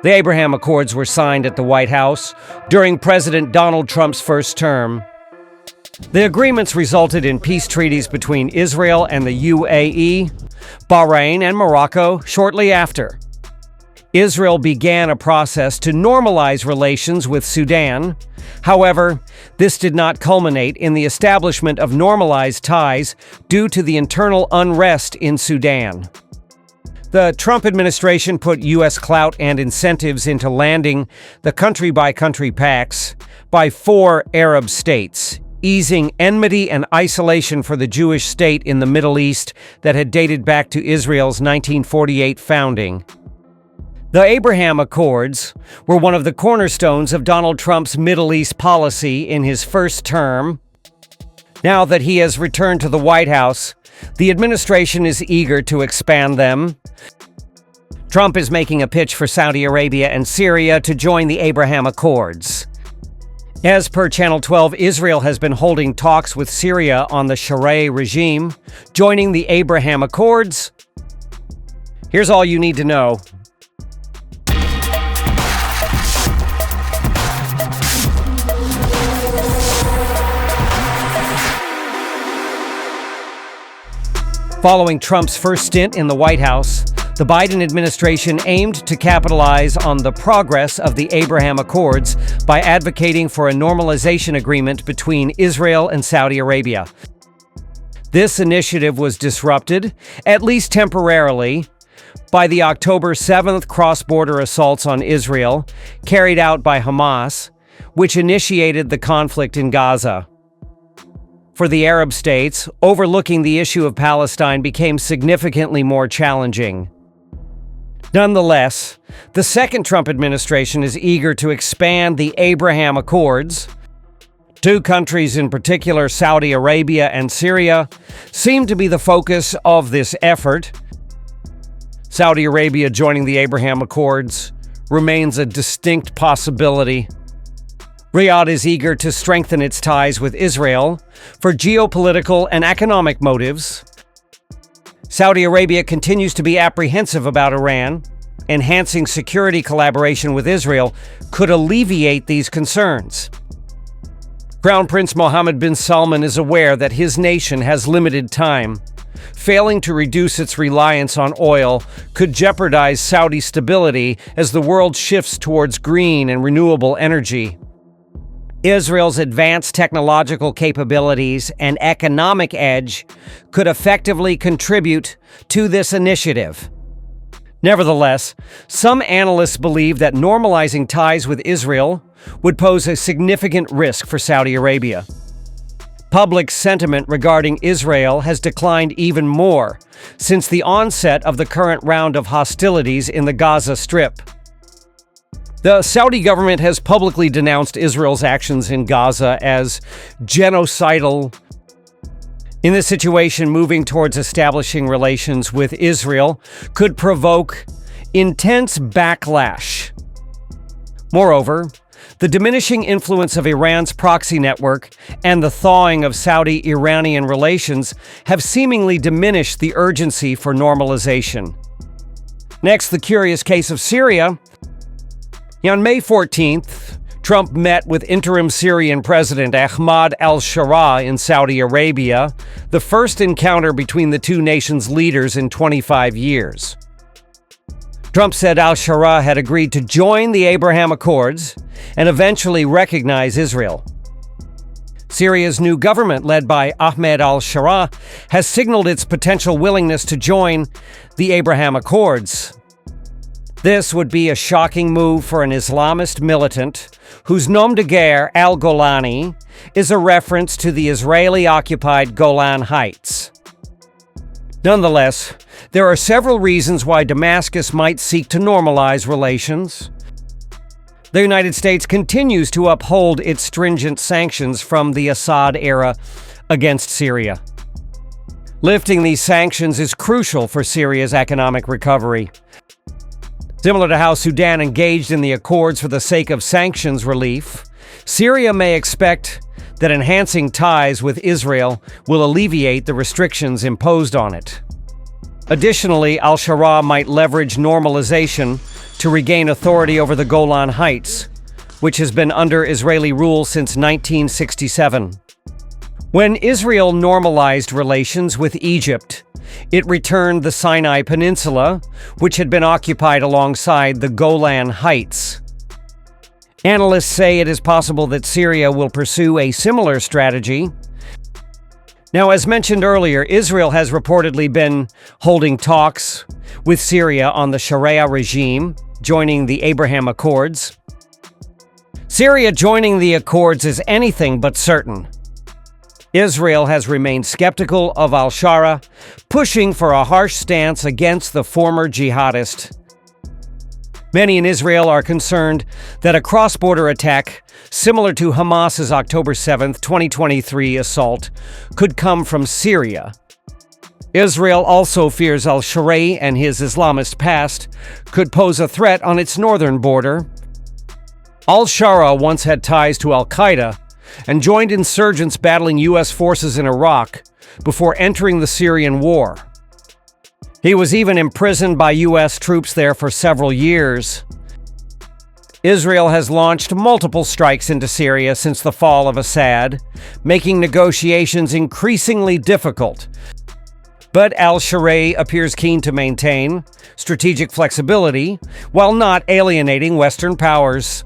The Abraham Accords were signed at the White House during President Donald Trump's first term. The agreements resulted in peace treaties between Israel and the U.A.E., Bahrain, and Morocco shortly after. Israel began a process to normalize relations with Sudan. However, this did not culminate in the establishment of normalized ties due to the internal unrest in Sudan. The Trump administration put U.S. clout and incentives into landing the country-by-country pacts by 4 Arab states, easing enmity and isolation for the Jewish state in the Middle East that had dated back to Israel's 1948 founding. The Abraham Accords were one of the cornerstones of Donald Trump's Middle East policy in his first term. Now that he has returned to the White House, the administration is eager to expand them. Trump is making a pitch for Saudi Arabia and Syria to join the Abraham Accords. As per Channel 12, Israel has been holding talks with Syria on the Sharaa regime, joining the Abraham Accords. Here's all you need to know. Following Trump's first stint in the White House, the Biden administration aimed to capitalize on the progress of the Abraham Accords by advocating for a normalization agreement between Israel and Saudi Arabia. This initiative was disrupted, at least temporarily, by the October 7th cross-border assaults on Israel carried out by Hamas, which initiated the conflict in Gaza. For the Arab states, overlooking the issue of Palestine became significantly more challenging. Nonetheless, the second Trump administration is eager to expand the Abraham Accords. 2 countries in particular, Saudi Arabia and Syria, seem to be the focus of this effort. Saudi Arabia joining the Abraham Accords remains a distinct possibility. Riyadh is eager to strengthen its ties with Israel for geopolitical and economic motives. Saudi Arabia continues to be apprehensive about Iran. Enhancing security collaboration with Israel could alleviate these concerns. Crown Prince Mohammed bin Salman is aware that his nation has limited time. Failing to reduce its reliance on oil could jeopardize Saudi stability as the world shifts towards green and renewable energy. Israel's advanced technological capabilities and economic edge could effectively contribute to this initiative. Nevertheless, some analysts believe that normalizing ties with Israel would pose a significant risk for Saudi Arabia. Public sentiment regarding Israel has declined even more since the onset of the current round of hostilities in the Gaza Strip. The Saudi government has publicly denounced Israel's actions in Gaza as genocidal. In this situation, moving towards establishing relations with Israel could provoke intense backlash. Moreover, the diminishing influence of Iran's proxy network and the thawing of Saudi-Iranian relations have seemingly diminished the urgency for normalization. Next, the curious case of Syria. On May 14th, Trump met with interim Syrian President Ahmad al-Sharaa in Saudi Arabia, the first encounter between the 2 nations' leaders in 25 years. Trump said al-Sharaa had agreed to join the Abraham Accords and eventually recognize Israel. Syria's new government, led by Ahmed al-Sharaa, has signaled its potential willingness to join the Abraham Accords. This would be a shocking move for an Islamist militant whose nom de guerre, al-Golani, is a reference to the Israeli-occupied Golan Heights. Nonetheless, there are several reasons why Damascus might seek to normalize relations. The United States continues to uphold its stringent sanctions from the Assad era against Syria. Lifting these sanctions is crucial for Syria's economic recovery. Similar to how Sudan engaged in the accords for the sake of sanctions relief, Syria may expect that enhancing ties with Israel will alleviate the restrictions imposed on it. Additionally, al-Sharaa might leverage normalization to regain authority over the Golan Heights, which has been under Israeli rule since 1967. When Israel normalized relations with Egypt, it returned the Sinai Peninsula, which had been occupied alongside the Golan Heights. Analysts say it is possible that Syria will pursue a similar strategy. Now, as mentioned earlier, Israel has reportedly been holding talks with Syria on the Sharaa regime, joining the Abraham Accords. Syria joining the Accords is anything but certain. Israel has remained skeptical of al-Sharaa, pushing for a harsh stance against the former jihadist. Many in Israel are concerned that a cross-border attack similar to Hamas's October 7, 2023 assault could come from Syria. Israel also fears al-Sharaa and his Islamist past could pose a threat on its northern border. Al-Sharaa once had ties to al-Qaeda and joined insurgents battling U.S. forces in Iraq before entering the Syrian war. He was even imprisoned by U.S. troops there for several years. Israel has launched multiple strikes into Syria since the fall of Assad, making negotiations increasingly difficult. But al-Sharaa appears keen to maintain strategic flexibility while not alienating Western powers.